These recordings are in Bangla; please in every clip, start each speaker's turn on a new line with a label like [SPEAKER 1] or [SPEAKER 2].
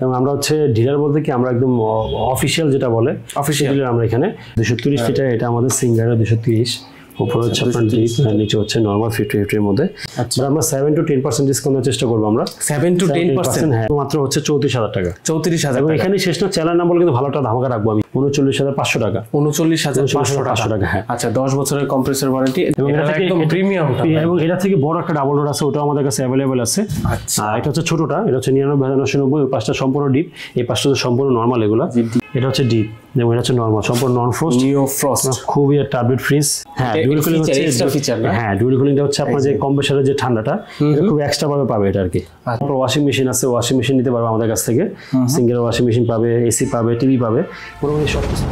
[SPEAKER 1] এবং আমরা হচ্ছে ডিলার বলতে কি আমরা একদম অফিসিয়াল যেটা বলে অফিসিয়াল ডিলার আমরা এখানে 230 লিটার এটা আমাদের সিঙ্গার 230 উপরে হচ্ছে আপনার ডিপ নিচে হচ্ছে নরমাল 50 এর মধ্যে আচ্ছা আমরা 7 to 10% ডিসকাউন্টের চেষ্টা করব আমরা
[SPEAKER 2] 7 to 10%
[SPEAKER 1] হ্যাঁ মাত্র হচ্ছে 34000 টাকা
[SPEAKER 2] 34000
[SPEAKER 1] এবং এখানে শেষ না চ্যানেল নাম বলে কিন্তু ভালোটা ধামাকা রাখবো আমি 39500 টাকা
[SPEAKER 2] 39500 টাকা হ্যাঁ আচ্ছা 10 বছরের কম্প্রেসর ওয়ারেন্টি
[SPEAKER 1] এবং এটা একদম
[SPEAKER 2] প্রিমিয়াম
[SPEAKER 1] এবং এটা থেকে বড় একটা ডাবল ডোর আছে ওটাও আমাদের কাছে अवेलेबल আছে আচ্ছা এটা হচ্ছে ছোটটা এটা হচ্ছে 99990 ওই পাঁচটা সম্পূর্ণ ডিপ এই পাঁচটা সম্পূর্ণ নরমাল এগুলা এটা হচ্ছে ডিপ এবং এটা হচ্ছে নরমাল সম্পূর্ণ নন ফ্রস্ট নিও ফ্রস্ট খুবই টার্বিড ফ্রিজ হ্যাঁ ডুয়াল কুলিং হচ্ছে এক্সট্রা ফিচার না হ্যাঁ ডুয়াল কুলিংটা হচ্ছে আপনার যে কম্প্রেসরের যে ঠান্ডাটা এটা খুব এক্সট্রা ভাবে পাবে এটা আর কি তারপর ওয়াশিং মেশিন আছে ওয়াশিং মেশিন নিতে পারবে আমাদের কাছ থেকে সিঙ্গেল ওয়াশিং মেশিন পাবে এসি পাবে টিভি পাবে পুরোপুরি সব কিছু।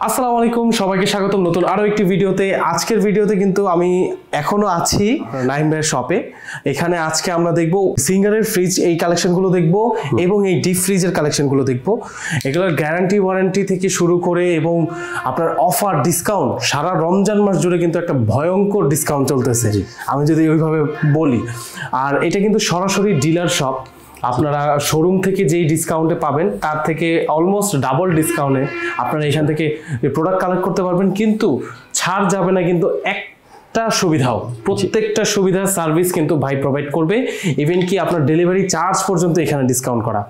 [SPEAKER 2] আসসালামু আলাইকুম সবাইকে স্বাগতম নতুন আরো একটি ভিডিওতে। আজকের ভিডিওতে কিন্তু আমি এখনো আছি নাইম ভাইয়ের শপে। এখানে আজকে আমরা দেখব সিঙ্গারের ফ্রিজ এই কালেকশনগুলো দেখব এবং এই ডিপ ফ্রিজের কালেকশনগুলো দেখব। এগুলোর গ্যারান্টি ওয়ারেন্টি থেকে শুরু করে এবং আপনার অফার ডিসকাউন্ট সারা রমজান মাস জুড়ে কিন্তু একটা ভয়ঙ্কর ডিসকাউন্ট চলতেছে আমি যদি ওইভাবে বলি। আর এটা কিন্তু সরাসরি ডিলার শপ, আপনারা শোরুম থেকে যেই ডিসকাউন্টে পাবেন তার থেকে অলমোস্ট ডাবল ডিসকাউন্টে আপনারা এখান থেকে প্রোডাক্ট কালেক্ট করতে পারবেন, কিন্তু ছাড় যাবে না কিন্তু একটা সুবিধাও, প্রত্যেকটা সুবিধা সার্ভিস কিন্তু ভাই প্রোভাইড করবে। ইভেন কি আপনার ডেলিভারি চার্জ পর্যন্ত এখানে ডিসকাউন্ট করা।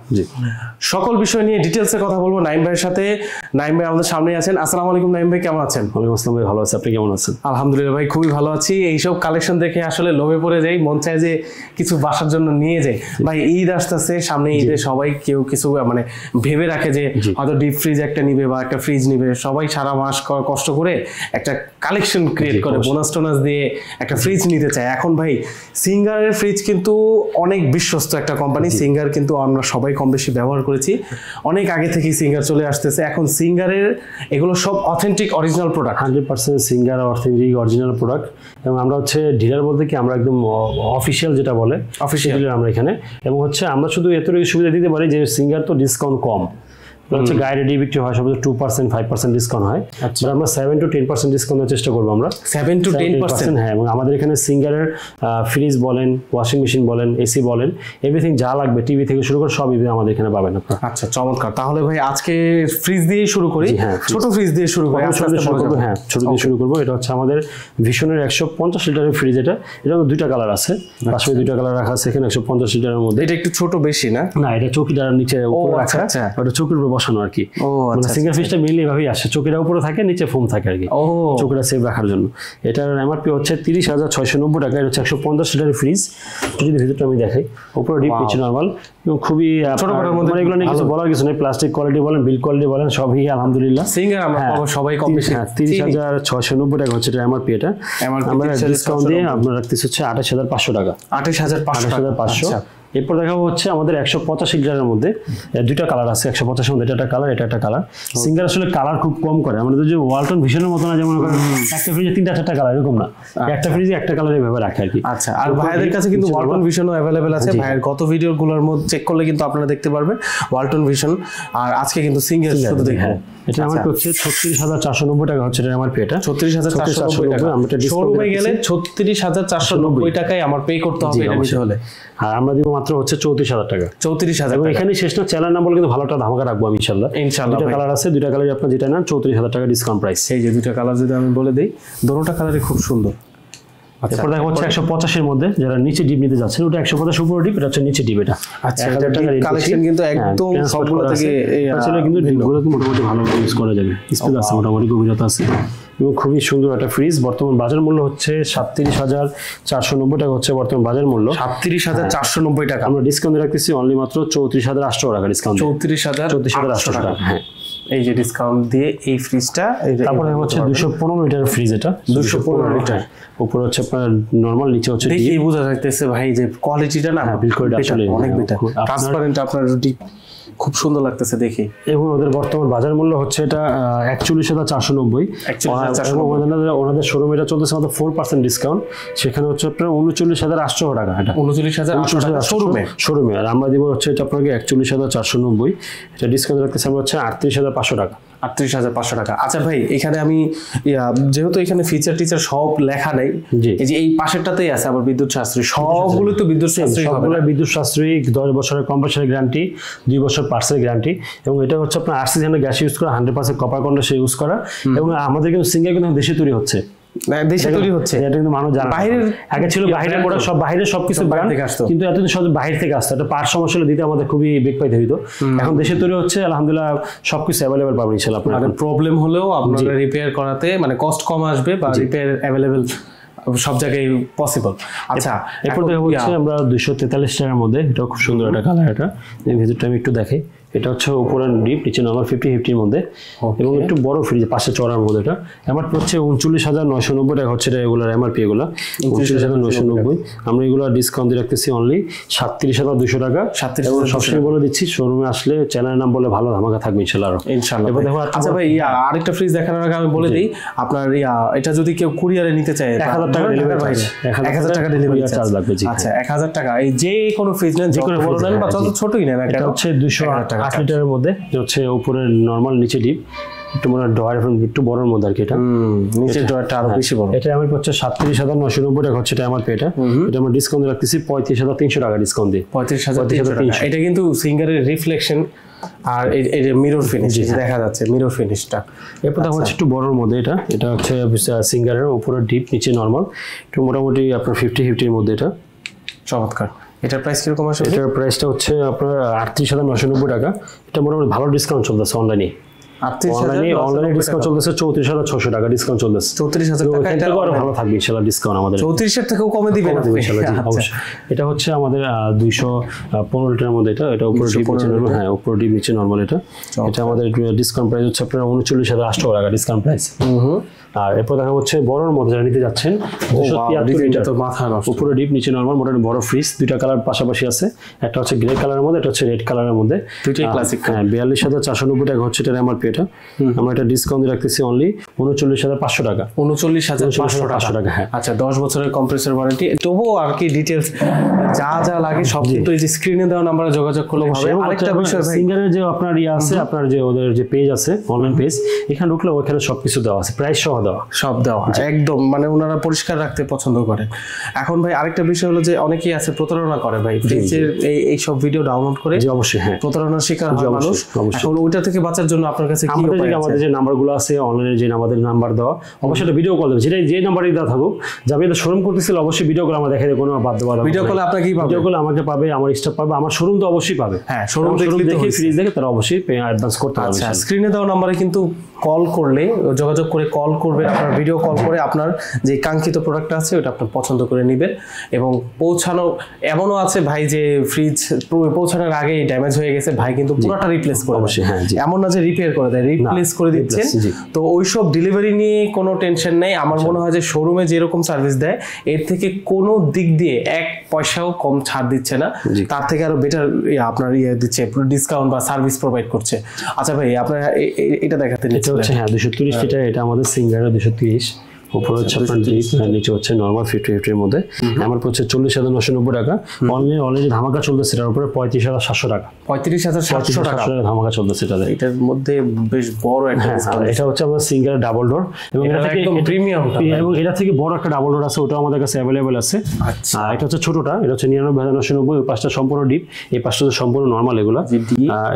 [SPEAKER 2] সকল বিষয় নিয়ে ডিটেলসে কথা বলবো নাইম ভাইয়ের সাথে। নাইম ভাই আমাদের সামনে আছেন। আসসালামু আলাইকুম নাইম ভাই, কেমন আছেন?
[SPEAKER 1] ওয়ালাইকুম আসসালাম ভাই, ভালো আছি, আপনি কেমন আছেন?
[SPEAKER 2] আলহামদুলিল্লাহ ভাই, খুবই ভালো আছি। এইসব কালেকশন দেখে আসলে লোভে পড়ে যাই, মন চায় যে কিছু বাসার জন্য নিয়ে যাই। ভাই ঈদ আসতেছে সামনে, ঈদে সবাই কেউ কিছু মানে ভেবে রাখে যে হয়তো ডিপ ফ্রিজ একটা নিবে বা একটা ফ্রিজ নিবে, সবাই সারা মাস কষ্ট করে একটা কালেকশন ক্রিয়েট করে বোনাস টোনাস দিয়ে একটা ফ্রিজ নিতে চায়। এখন ভাই সিঙ্গারের ফ্রিজ কিন্তু অনেক বিশ্বস্ত একটা কোম্পানি। সিঙ্গার কিন্তু আমরা সবাই কম বেশি ব্যবহার করেছি, অনেক আগে থেকেই সিঙ্গার চলে আসতেছে। এখন সিঙ্গারের এগুলো সব authentic original product,
[SPEAKER 1] 100% singer authentic original product. এবং আমরা হচ্ছে ডিলার বলতে কি আমরা একদম অফিসিয়াল যেটা বলে অফিসিয়াল ডিলার আমরা এখানে। এবং হচ্ছে আমরা শুধু এতটুকু সুবিধা দিতে পারি যে সিঙ্গার তো ডিসকাউন্ট কম হচ্ছে, গায়ে রেডি বিক্রি হয় সবসময় 2% 5% ডিসকাউন্ট হয়। আচ্ছা আমরা 7 to 10% ডিসকাউন্টের চেষ্টা করবো আমরা
[SPEAKER 2] 7 to 10%।
[SPEAKER 1] হ্যাঁ, এবং আমাদের এখানে সিঙ্গারের ফ্রিজ বলেন, ওয়াশিং মেশিন বলেন, এসি বলেন, এভরিথিং যা লাগবে টিভি থেকে শুরু করে সবই আমাদের এখানে পাবেন আপনারা।
[SPEAKER 2] আচ্ছা চমৎকার। তাহলে ভাই আজকে ফ্রিজ দিয়ে শুরু করি। হ্যাঁ ছোট ফ্রিজ দিয়ে শুরু করি।
[SPEAKER 1] হ্যাঁ ছোট দিয়ে শুরু করবো। এটা হচ্ছে আমাদের ভিশনের 150 লিটারের ফ্রিজ। এটা দুইটা কালার আছে, পাশে দুইটা কালার রাখা আছে এখানে 150 লিটারের মধ্যে।
[SPEAKER 2] এটা একটু ছোট বেশি না?
[SPEAKER 1] না, এটা চৌকিটার নিচে উপরে রাখা, ওটা চৌকির উপরে বসানো আর কি। মানে সিঙ্গেল ফ্রিজটা মেইনলি এভাবেই আসে, চৌকিটা উপরে থাকে নিচে ফোম থাকে আর কি, চৌকিটা সেভ রাখার জন্য। এটার এমআরপি হচ্ছে 30,690 টাকা। এটা হচ্ছে 150 লিটারের ফ্রিজ। যদি ভিতরটা আমি দেখাই, উপরে ডিপ নিচে নরমাল, খুবই ছোট বড় মধ্যে এগুলো নিয়ে কিছু বলার কিছু নেই। প্লাস্টিক কোয়ালিটি বলেন, বিল কোয়ালিটি বলেন, সবই আলহামদুলিল্লাহ।
[SPEAKER 2] সিঙ্গার আমরা সবাই কম বেশি
[SPEAKER 1] 30,690 টাকা হচ্ছে এটা এমআরপি। এটা আমরা ডিসকাউন্ট দিয়ে আপনার রাখতেছি হচ্ছে 28,500 টাকা।
[SPEAKER 2] 28,500।
[SPEAKER 1] এরপর দেখাবো হচ্ছে আমাদের 185 লিটারের মধ্যে দুইটা কালার আছে। 150 মধ্যে এটা একটা কালার, এটা একটা কালার। সিঙ্গার আসলে কালার খুব কম করে, আমাদের যে ওয়ালটন ভিশনের মতো না, যেমন একটা ফ্রিজে 3-4টা কালার এরকম না, একটা ফ্রিজে একটা কালার এভাবে রাখে আর কি।
[SPEAKER 2] আচ্ছা, আর ভাইদের কাছে কিন্তু ওয়ালটন ভিশনও अवेलेबल আছে। ভাইয়ের গত ভিডিওগুলোর মধ্যে চেক করলে কিন্তু আপনারা দেখতে পারবেন ওয়ালটন ভিশন। আর আজকে কিন্তু সিঙ্গার শুধু দেখুন।
[SPEAKER 1] এটা আমার হচ্ছে 36,490 টাকা হচ্ছে এটা আমার পে। এটা
[SPEAKER 2] 36,490 টাকা। আমরা শোরুমে গেলে 36,490 টাকায় আমার পে করতে হবে এটা নিতে হলে।
[SPEAKER 1] আর আমরা দিব মাত্র হচ্ছে 34,000 টাকা।
[SPEAKER 2] 34,000।
[SPEAKER 1] এবং এখানে শেষ না, চ্যানেল নাম বলে কিন্তু ভালোটা ধামাকা রাখবো আমি ইনশাআল্লাহ। দুটো কালার আছে, দুটো কালারে আপনার যেটা নেন 34,000 টাকা ডিসকাউন্ট প্রাইস।
[SPEAKER 2] এই যে দুটো কালার যদি আমি বলে দেই, দুটোটা কালারই খুব সুন্দর।
[SPEAKER 1] এরপর দেখা হচ্ছে 150 এর মধ্যে যারা নিচে ডিপ নিতে যাচ্ছেন, ওটা 150 উপরে ডিপ, এটা হচ্ছে নিচে ডিপ। এটা
[SPEAKER 2] আচ্ছা, এটা কালেকশন কিন্তু একদম সবগুলো থেকে
[SPEAKER 1] আসলে কিন্তু ডিপগুলো মোটামুটি ভালো ইউজ করা যাবে, স্পেস আছে মোটামুটি, গভীরতা আছে এবং খুবই সুন্দর একটা ফ্রিজ। বর্তমান বাজার মূল্য হচ্ছে 37,490 টাকা হচ্ছে বর্তমান বাজার মূল্য।
[SPEAKER 2] 37,490 টাকা।
[SPEAKER 1] আমরা ডিসকাউন্ট রাখতেছি অনলি মাত্র 34,800 টাকা ডিসকাউন্ট।
[SPEAKER 2] 34,800 টাকা। হ্যাঁ, এই যে ডিসকাউন্ট দিয়ে এই ফ্রিজটা।
[SPEAKER 1] তারপরে হচ্ছে 215 লিটার ফ্রিজ। এটা 215 লিটার, উপরে হচ্ছে আপনার নরমাল, নিচে হচ্ছে
[SPEAKER 2] দেখি বোঝা যাইতেছে ভাই যে কোয়ালিটিটা না,
[SPEAKER 1] বিল কোয়ালিটি আসলে
[SPEAKER 2] অনেক বেটার, ট্রান্সপারেন্ট, আপনার ডিপ খুব সুন্দর লাগতেছে দেখে।
[SPEAKER 1] এবং ওদের বর্তমান বাজার মূল্য হচ্ছে এটা 41,490। ওনাদের শোরুমে এটা চলতেছে আমাদের 4% ডিসকাউন্ট, সেখানে হচ্ছে আপনার 39,800 টাকা। এটা
[SPEAKER 2] 39,800
[SPEAKER 1] শোরুমে। আর আমরা দিব হচ্ছে এটা আপনাকে 41,490। এটা ডিসকাউন্ট রাখতেছে আমরা হচ্ছে 38,500 টাকা।
[SPEAKER 2] 38,500 টাকা। আচ্ছা ভাই, এখানে আমি যেহেতু এখানে ফিচার টিচার সব লেখা নেই, এই যে এই পাশেরটাতেই আছে আবার বিদ্যুৎ সাশ্রয়ী, সবগুলো তো বিদ্যুৎ সাশ্রয়ী হবে।
[SPEAKER 1] সবগুলো বিদ্যুৎ সাশ্রয়ী, 10 বছরের কম্প্রেসর গ্যারান্টি, 2 বছর পার্সেল গ্যারান্টি, এবং এটা হচ্ছে আপনার আরসিএন গ্যাস ইউজ করা, 100% কপার কন্ডেন্সার ইউজ করা, এবং আমাদের কিন্তু সিঙ্গার কিন্তু দেশে তৈরি হচ্ছে,
[SPEAKER 2] দেশে তৈরি হচ্ছে।
[SPEAKER 1] এটা কিন্তু মানুষ জানে, বাইরের আগে ছিল বাইরের প্রোডাক্ট, সব বাইরের সবকিছু ব্র্যান্ড, কিন্তু এতদিন সব বাইরে থেকে আসতো, একটা পার্ট সমস্যা দিতে আমাদের খুবই বেগ পাইতে হইতো। এখন দেশে তৈরি হচ্ছে, আলহামদুলিল্লাহ সবকিছু অ্যাভেলেবল পাবেন ইনশাআল্লাহ। আপনার
[SPEAKER 2] প্রবলেম হলেও আপনারা রিপেয়ার করাতে মানে কস্ট কম আসবে, বা রিপেয়ার অ্যাভেলেবল সব জায়গায় পসিবল। আচ্ছা,
[SPEAKER 1] এরপর দেখা হচ্ছে আমরা 243 টাকার মধ্যে, এটা খুব সুন্দর একটা কালার, এটা এই ভিতরটা আমি একটু দেখাই। এটা হচ্ছে উপরে ডিপ, নিচে নরমাল 50-50 এর মধ্যে, এবং একটু বড় ফ্রিজ, পাশে চড়ার মধ্যে। এটা এমআরপি হচ্ছে 39,990 টাকা হচ্ছে, এটা রেগুলার এমআরপি এগুলো 39,990। আমরা এগুলো ডিসকাউন্ট দিয়ে রাখতেছি অনলি 37,200 টাকা। এবং সবসময় বলে দিচ্ছি, শোরুমে আসলে চ্যানেলের নাম বলে ভালো ধামাকা থাকবে ইনশাআল্লাহ।
[SPEAKER 2] এবার দেখো। আচ্ছা ভাই, আরেকটা ফ্রিজ দেখানোর আগে আমি বলে দিই, আপনার এটা যদি কেউ কুরিয়ারে নিতে চায়
[SPEAKER 1] 1,000 টাকা ডেলিভারি চার্জ,
[SPEAKER 2] 1,000 টাকা ডেলিভারি চার্জ লাগবে।
[SPEAKER 1] আচ্ছা,
[SPEAKER 2] 1,000 টাকা। এই যে কোনো ফ্রিজ নেন, যে কোনো বড় নেন বা যত ছোটই নেন,
[SPEAKER 1] এটা হচ্ছে 208 লিটারের মধ্যে, হচ্ছে উপরে নরমাল, নিচে ডিপ, একটু মনে হয় ডয়ার একটু বড়র মধ্যে আর কি। এটা
[SPEAKER 2] নিচের ডয়ারটা আরো বেশি বড়।
[SPEAKER 1] এটা আমার হচ্ছে 37,990 টাকা হচ্ছে, এটা আমার এটা আমরা ডিসকাউন্ট রাখতেছি 35,300 টাকা ডিসকাউন্ট দিয়ে।
[SPEAKER 2] 35,300 টাকা। এটা কিন্তু সিঙ্গারের রিফ্লেকশন আর এই যে মিরর ফিনিশ দেখা যাচ্ছে, মিরর ফিনিশটা।
[SPEAKER 1] এরপর দেখা হচ্ছে একটু বড়র মধ্যে, এটা হচ্ছে সিঙ্গারের, উপরে ডিপ, নিচে নরমাল, একটু মোটামুটি আপনার 50-50 এর মধ্যে। এটা
[SPEAKER 2] চমৎকার। এটার প্রাইস কিরকম আসবে?
[SPEAKER 1] এটার প্রাইসটা হচ্ছে আপনার 38,990 টাকা। এটা মোটামুটি ভালো ডিসকাউন্ট চলতেছে অনলাইনে। অনলাইনে ডিসকাউন্ট চলতেছে 34,600 টাকা ডিসকাউন্ট চলতেছে।
[SPEAKER 2] 34,000 টাকা। এটা
[SPEAKER 1] আরো ভালো থাকবে ইনশাআল্লাহ ডিসকাউন্ট আমাদের।
[SPEAKER 2] 34 এর থেকেও কমে দিবেন
[SPEAKER 1] ইনশাআল্লাহ, অবশ্যই। এটা হচ্ছে আমাদের 215 লিটারের মধ্যে, এটা উপরে ডিপ, নিচে নরমাল। হ্যাঁ, উপরে ডিপ, নিচে নরমাল। এটা আমাদের ডিসকাউন্ট প্রাইস হচ্ছে আপনার 39,800 টাকা ডিসকাউন্ট প্রাইস। আর এরপর দেখা হচ্ছে বড়র মধ্যে যারা নিতে যাচ্ছেন, 273 লিটার, উপরে ডিপ, নিচে নরমাল, মোটামুটি বড় ফ্রিজ, দুইটা কালার পাশাপাশি আছে, একটা হচ্ছে গ্রে কালারের মধ্যে, একটা হচ্ছে রেড কালারের মধ্যে,
[SPEAKER 2] দুইটাই ক্লাসিক।
[SPEAKER 1] হ্যাঁ, 42,490 টাকা হচ্ছে এটার এমআরপি। এটা আমরা এটা ডিসকাউন্ট দিয়ে রাখতেছি অনলি 39,500 টাকা।
[SPEAKER 2] 39,500 টাকা। হ্যাঁ, আচ্ছা, 10 বছরের কম্প্রেসর ওয়ারেন্টি। তবুও আর কি ডিটেইলস যা যা লাগে সব কিন্তু এই যে স্ক্রিনে দেওয়া নাম্বারে যোগাযোগ করলে হবে। আরেকটা বিষয় ভাই,
[SPEAKER 1] সিঙ্গারের যে আপনার আছে, আপনার যে ওদের যে পেজ আছে, অনলাইন পেজ, এখানে ঢুকলে ওখানে সবকিছু দেওয়া আছে, প্রাইস সহ দেওয়া,
[SPEAKER 2] সব দেওয়া একদম, মানে ওনারা পরিষ্কার রাখতে পছন্দ করে। এখন ভাই আরেকটা বিষয় হলো যে অনেকেই আছে প্রতারণা করে ভাই, ফ্রিজের এই সব ভিডিও ডাউনলোড করে।
[SPEAKER 1] অবশ্যই, হ্যাঁ,
[SPEAKER 2] প্রতারণার শিকার হয় মানুষ। এখন ওইটা থেকে বাঁচার জন্য আপনার কাছে কি উপায় আছে?
[SPEAKER 1] আমাদের যে নাম্বারগুলো আছে অনলাইনে, যে আমাদের নাম্বার দেওয়া, অবশ্যই একটা ভিডিও কল দেবে, যেটা যে নাম্বারই দেওয়া থাকুক, যাবে এটা শোরুম করতেছিল, অবশ্যই ভিডিও কল আমরা দেখাই দেব, কোনো বাদ দেওয়া।
[SPEAKER 2] ভিডিও কল আপনাকে কি পাবে?
[SPEAKER 1] ভিডিও কল আমাকে পাবে, আমার স্টাফ পাবে, আমার শোরুম তো অবশ্যই পাবে।
[SPEAKER 2] হ্যাঁ, শোরুম দেখে
[SPEAKER 1] ফ্রিজ দেখে তারা অবশ্যই অ্যাডভান্স করতে পারবে।
[SPEAKER 2] আচ্ছা, স্ক্রিনে দেওয়া নাম্বারে কিন্তু কল করলে, যোগাযোগ করে কল করবে, আপনার ভিডিও কল করে আপনার যে কাঙ্ক্ষিত প্রোডাক্ট আছে ওটা আপনার পছন্দ করে নেবেন। এবং পৌঁছানো, এমনও আছে ভাই যে ফ্রিজ পৌঁছানোর আগেই ড্যামেজ হয়ে গেছে, ভাই কিন্তু পুরোটা রিপ্লেস করে,
[SPEAKER 1] অবশ্যই, হ্যাঁ,
[SPEAKER 2] এমন না যে রিপেয়ার করে দেয়, রিপ্লেস করে দিচ্ছেন। তো ওইসব ডেলিভারি নিয়ে কোনো টেনশন নেই। আমার মনে হয় যে শোরুমে যেরকম সার্ভিস দেয় এর থেকে কোনো দিক দিয়ে 1 পয়সাও কম ছাড় দিচ্ছে না, তার থেকে আরো বেটার আপনার দিচ্ছে, ডিসকাউন্ট বা সার্ভিস প্রোভাইড করছে। আচ্ছা ভাই, আপনার এটা দেখাতে
[SPEAKER 1] নিচ্ছে হচ্ছে, হ্যাঁ, 230 লিটার, এটা আমাদের সিঙ্গারের 230, উপরে হচ্ছে আপনার ডিপ, নিচে হচ্ছে নরমাল 50-50 এর মধ্যে। আমার হচ্ছে 40,990 টাকা। অলরেডি ধামাকা চলতেছে, এটার উপরে 35,700 টাকা।
[SPEAKER 2] 35,700 টাকা
[SPEAKER 1] ধামাকা চলতেছে এটাতে।
[SPEAKER 2] এটার মধ্যে বেশ বড় একটা ডিসকাউন্ট।
[SPEAKER 1] এটা হচ্ছে আমাদের সিঙ্গারের ডাবল ডোর, এবং এটা
[SPEAKER 2] একদম প্রিমিয়াম,
[SPEAKER 1] এবং এটা থেকে বড় একটা ডাবল ডোর আছে, ওটাও আমাদের কাছে अवेलेबल আছে।
[SPEAKER 2] আচ্ছা,
[SPEAKER 1] এটা হচ্ছে ছোটটা, এটা হচ্ছে 99,990, ওই পাশটা সম্পূর্ণ ডিপ, এই পাশটা হচ্ছে সম্পূর্ণ নরমাল এগুলা।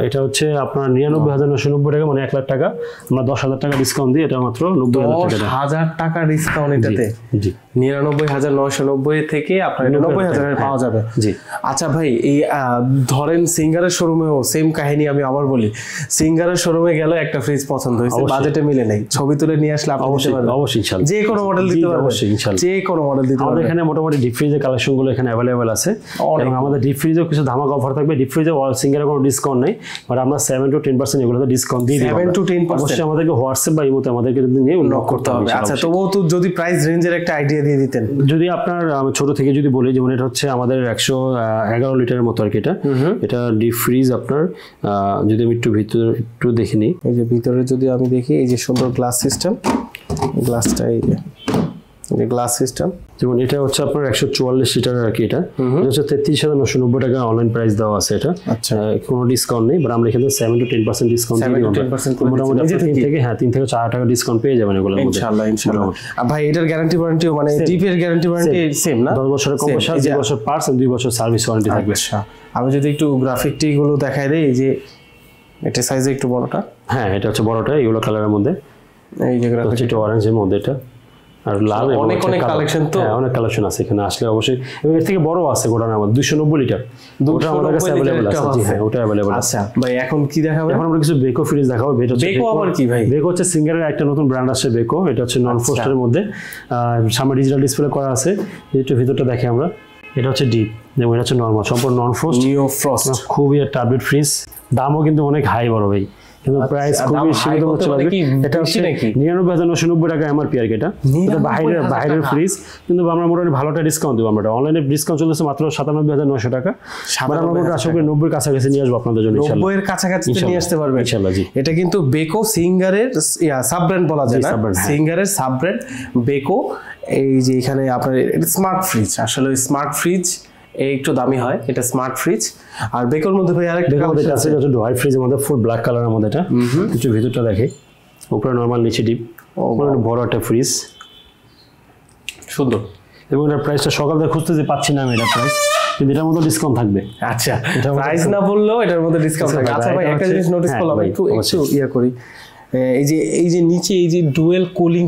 [SPEAKER 1] এটা হচ্ছে আপনার 99,990 টাকা, মানে 1 লাখ টাকা। আমরা 10,000 টাকা ডিসকাউন্ট দিই, এটা মাত্র
[SPEAKER 2] 90,000 টাকা ডিসকাউন্ট এটাতে। জি, 99,990 থেকে আপনার 90,000 পাওয়া যাবে। জি, আচ্ছা ভাই, এই ধরেন সিঙ্গারের শোরুমেও সেম কাহিনী আমি আবার বলি, সিঙ্গারের শোরুমে গেলে একটা ফ্রিজ পছন্দ হয়েছে, বাজেটে মিলে নেই, ছবি তুলে নিয়ে আসলে আপনি দিতে পারবেন।
[SPEAKER 1] অবশ্যই ইনশাআল্লাহ,
[SPEAKER 2] যে কোনো মডেল দিতে পারবেন।
[SPEAKER 1] অবশ্যই ইনশাআল্লাহ,
[SPEAKER 2] যে কোনো মডেল দিতে পারবেন।
[SPEAKER 1] আমাদের এখানে মোটামুটি ডিপ ফ্রিজের কালেকশন গুলো এখানে अवेलेबल আছে, এবং আমাদের ডিপ ফ্রিজেও কিছু ধামাকা অফার থাকবে। ডিপ ফ্রিজে সিঙ্গারের কোনো ডিসকাউন্ট নেই, বাট আমরা 7-10% এগুলোতে ডিসকাউন্ট দিয়ে দিই।
[SPEAKER 2] 7-10%,
[SPEAKER 1] অবশ্যই আমাদেরকে হোয়াটসঅ্যাপ বা ইমোতে আমাদেরকে নিয়ে নক করতে হবে।
[SPEAKER 2] আচ্ছা, তবুও তো যদি প্রাইস রেঞ্জের একটা আইডিয়া দিয়ে দিতেন।
[SPEAKER 1] যদি আপনার ছোট থেকে যদি বলি, যেমন এটা হচ্ছে আমাদের 111 লিটারের মতো আর কি। এটা ডিপ ফ্রিজ আপনার, যদি আমি একটু ভিতরে একটু দেখে নিই,
[SPEAKER 2] এই যে ভিতরে যদি আমি দেখি, এই যে সুন্দর গ্লাস সিস্টেম, গ্লাসটা এই যে যে গ্লাস সিস্টেম,
[SPEAKER 1] যেমন এটা হচ্ছে আপনার 144 লিটার আর কি, এটা হচ্ছে 33,990 টাকা অনলাইন প্রাইস দেওয়া আছে এটা।
[SPEAKER 2] আচ্ছা,
[SPEAKER 1] কোনো ডিসকাউন্ট নেই, বাট আমরা এখানে 7 to 10% ডিসকাউন্ট দিয়ে দিই। মোটামুটি 3 থেকে 4 টাকা ডিসকাউন্ট পেয়ে যাবেন এগুলোর মধ্যে
[SPEAKER 2] ইনশাআল্লাহ ইনশাআল্লাহ। আর ভাই এটার গ্যারান্টি ওয়ারেন্টিও মানে ডিপের গ্যারান্টি ওয়ারেন্টি সেম না?
[SPEAKER 1] 10 বছরের কম্প্রেসার, 2 বছর পার্টস আর 2 বছর সার্ভিস ওয়ারেন্টি থাকবে।
[SPEAKER 2] আচ্ছা, আমি যদি একটু গ্রাফিকটি গুলো দেখাই দেই, এই যে এটা সাইজে একটু বড়টা,
[SPEAKER 1] হ্যাঁ এটা হচ্ছে বড়টা, এগুলো কালারের মধ্যে,
[SPEAKER 2] এই যে গ্রাফিক
[SPEAKER 1] এটা অরেঞ্জের মধ্যে এটা, আর লাল
[SPEAKER 2] অনেক কালেকশন, তো
[SPEAKER 1] অনেক কালেকশন আছে এখানে আসলে অবশ্যই। এবং এর থেকে বড় আছে গোডাউন আমাদের 290 লিটার, ওটা আমাদের কাছে अवेलेबल আছে। জি হ্যাঁ, ওটা अवेलेबल আছে।
[SPEAKER 2] আচ্ছা ভাই, এখন কি দেখাবো?
[SPEAKER 1] এখন আমরা কিছু বেকো ফ্রিজ দেখাবো।
[SPEAKER 2] বেকো আবার কি ভাই?
[SPEAKER 1] বেকো হচ্ছে সিঙ্গারের একটা নতুন ব্র্যান্ড আসছে বেকো, এটা হচ্ছে নন ফ্রস্টের মধ্যে, সামনে ডিজিটাল ডিসপ্লে করা আছে। একটু ভিতরটা দেখে আমরা, এটা হচ্ছে ডিপ এবং এটা হচ্ছে নরমাল, সম্পূর্ণ নন ফ্রস্ট,
[SPEAKER 2] নিও ফ্রস্ট,
[SPEAKER 1] খুবই একটা আপডেট ফ্রিজ। দামও কিন্তু অনেক হাই বড় ভাই, কিন্তু প্রাইস খুবই সীমিত হচ্ছে। এটা হচ্ছে 99,990 টাকা এমআরপি আর কি। এটা বাইরের ফ্রিজ, কিন্তু আমরা মোটামুটি ভালোটা ডিসকাউন্ট দেবো। আমরা অনলাইনে ডিসকাউন্ট চলেছে মাত্র 97,900 টাকা। আমরা আশা করি 90 এর কাছাকাছি নিয়ে আসবো আপনাদের জন্য,
[SPEAKER 2] 90 এর কাছাকাছি নিয়ে আসতে পারবে
[SPEAKER 1] ইনশাআল্লাহ। জি,
[SPEAKER 2] এটা কিন্তু বেকো সিঙ্গারের সাব ব্র্যান্ড বলা যায় না, সিঙ্গারের সাব ব্র্যান্ড বেকো। এই যে এখানে আপনার স্মার্ট ফ্রিজ, আসলে স্মার্ট ফ্রিজ একটু দামি হয়, এটা স্মার্ট ফ্রিজ। আর বেকোর মধ্যে ভাই আরেকটা কালেকশন আছে,
[SPEAKER 1] এটা ডুয়াল ফ্রিজের মধ্যে ফুল ব্ল্যাক কালারের মধ্যে। এটা একটু ভিতরটা দেখে, উপরে নরমাল, নিচে ডিপ, বড় একটা ফ্রিজ,
[SPEAKER 2] সুন্দর।
[SPEAKER 1] এবং এটার প্রাইসটা সকাল থেকে খুঁজতেছি পাচ্ছি না আমি, এটা প্রাইস কিন্তু এটার মধ্যে ডিসকাউন্ট থাকবে।
[SPEAKER 2] আচ্ছা, প্রাইস না বললেও এটার মধ্যে ডিসকাউন্ট থাকবে। আচ্ছা ভাই, একটা জিনিস নোটিস করলাম, একটু ইয়া করি, এই যে নিচে এই যে ডুয়েল কুলিং,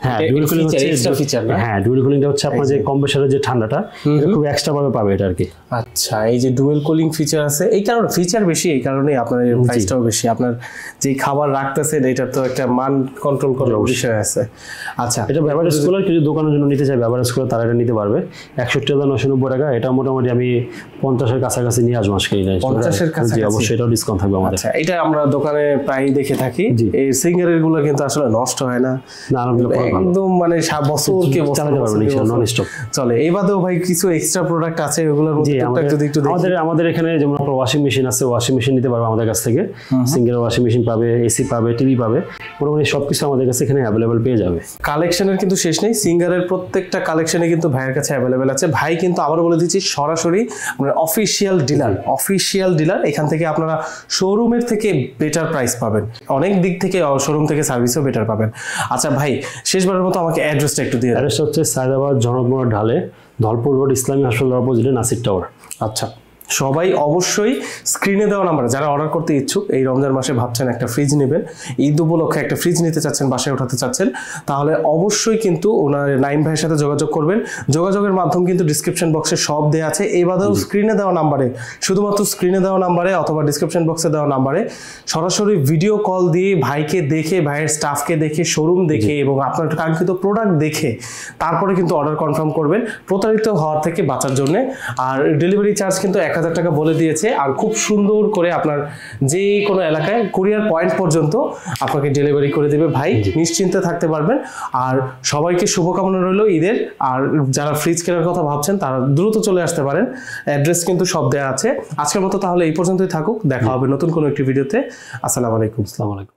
[SPEAKER 1] হ্যাঁ ডুয়াল কুলিং হচ্ছে এক্সট্রা ফিচার না? হ্যাঁ, ডুয়াল কুলিংটা হচ্ছে আপনার যে কম্প্রেসারের যে ঠান্ডাটা, এটা খুব এক্সট্রা ভাবে পাবে এটা আর কি।
[SPEAKER 2] আচ্ছা, এই যে ডুয়াল কুলিং ফিচার আছে, এই কারণে ফিচার বেশি, এই কারণে আপনার প্রাইসটাও বেশি। আপনার যে খাবার রাখতেছেন এটা তো একটা মান কন্ট্রোল করার বিষয় আছে। আচ্ছা,
[SPEAKER 1] এটা এভারেজ কুলার কিছু দোকানের জন্য নিতে চাই, এভারেজ কুলার তারা এটা নিতে পারবে 61,990 টাকা। এটা মোটামুটি আমি 50 এর কাছাকাছি নিয়ে আসবো আজকে।
[SPEAKER 2] 50 এর কাছাকাছি
[SPEAKER 1] অবশ্যই এটাও ডিসকাউন্ট থাকবে আমাদের।
[SPEAKER 2] আচ্ছা, এটা আমরা দোকানে প্রায় দেখে থাকি, এই সিঙ্গারের গুলো কিন্তু আসলে নষ্ট হয় না, একদম মানে বছরকে
[SPEAKER 1] চালাতে পারবেন ইনশাআল্লাহ, নন স্টপ
[SPEAKER 2] চলে। এই বাদেও ভাই কিছু এক্সট্রা প্রোডাক্ট আছে, এগুলোর মধ্যে যদি একটু
[SPEAKER 1] আমাদের এখানে যেমন আপনার ওয়াশিং মেশিন আছে, ওয়াশিং মেশিন নিতে পারবে আমাদের কাছ থেকে। সিঙ্গারের ওয়াশিং মেশিন পাবে, এসি পাবে, টিভি পাবে, মোটামুটি সবকিছু আমাদের কাছে এখানে অ্যাভেলেবল পেয়ে যাবে।
[SPEAKER 2] কালেকশনের কিন্তু শেষ নেই, সিঙ্গারের প্রত্যেকটা কালেকশনে কিন্তু ভাইয়ের কাছে অ্যাভেলেবল আছে। ভাই কিন্তু আবারও বলে দিচ্ছি, সরাসরি আপনার অফিসিয়াল ডিলার, এখান থেকে আপনারা শোরুমের থেকে বেটার প্রাইস পাবেন, অনেক দিক থেকে শোরুম থেকে সার্ভিসও বেটার পাবেন। আচ্ছা ভাই, শেষবারের মতো আমাকে অ্যাড্রেসটা একটু দিয়ে।
[SPEAKER 1] অ্যাড্রেসটা হচ্ছে সায়দাবাদ জনকমোড়া ঢালে, ধলপুর রোড, ইসলামী হাসপাতাল অপোজিটে, নাসির টাওয়ার।
[SPEAKER 2] আচ্ছা, সবাই অবশ্যই স্ক্রিনে দেওয়া নাম্বারে যারা অর্ডার করতে ইচ্ছুক, এই রমজান মাসে ভাবছেন একটা ফ্রিজ নেবেন, ঈদ উপলক্ষে একটা ফ্রিজ নিতে চাচ্ছেন, বাসায় উঠাতে চাচ্ছেন, তাহলে অবশ্যই কিন্তু ওনার নাইম ভাইয়ের সাথে যোগাযোগ করবেন। যোগাযোগের মাধ্যম কিন্তু ডিসক্রিপশন বক্সে সব দেওয়া আছে। এই বাদেও স্ক্রিনে দেওয়া নাম্বারে, শুধুমাত্র স্ক্রিনে দেওয়া নাম্বারে অথবা ডিসক্রিপশন বক্সে দেওয়া নাম্বারে সরাসরি ভিডিও কল দিয়ে ভাইকে দেখে, ভাইয়ের স্টাফকে দেখে, শোরুম দেখে এবং আপনার কাঙ্ক্ষিত প্রোডাক্ট দেখে তারপরে কিন্তু অর্ডার কনফার্ম করবেন, প্রতারিত হওয়ার থেকে বাঁচার জন্য। আর ডেলিভারি চার্জ কিন্তু 1000 টাকা বলে দিয়েছে। আর খুব সুন্দর করে আপনার যে কোনো এলাকায় কুরিয়ার পয়েন্ট পর্যন্ত আপনাকে ডেলিভারি করে দেবে ভাই, নিশ্চিন্তে থাকতে পারবেন। আর সবাইকে শুভকামনা রইল ঈদের। আর যারা ফ্রিজ কেনার কথা ভাবছেন তারা দ্রুত চলে আসতে পারেন, অ্যাড্রেস কিন্তু সব দেওয়া আছে। আজকের মতো তাহলে এই পর্যন্তই থাকুক, দেখা হবে নতুন কোনো একটি ভিডিওতে। আসসালামু আলাইকুম।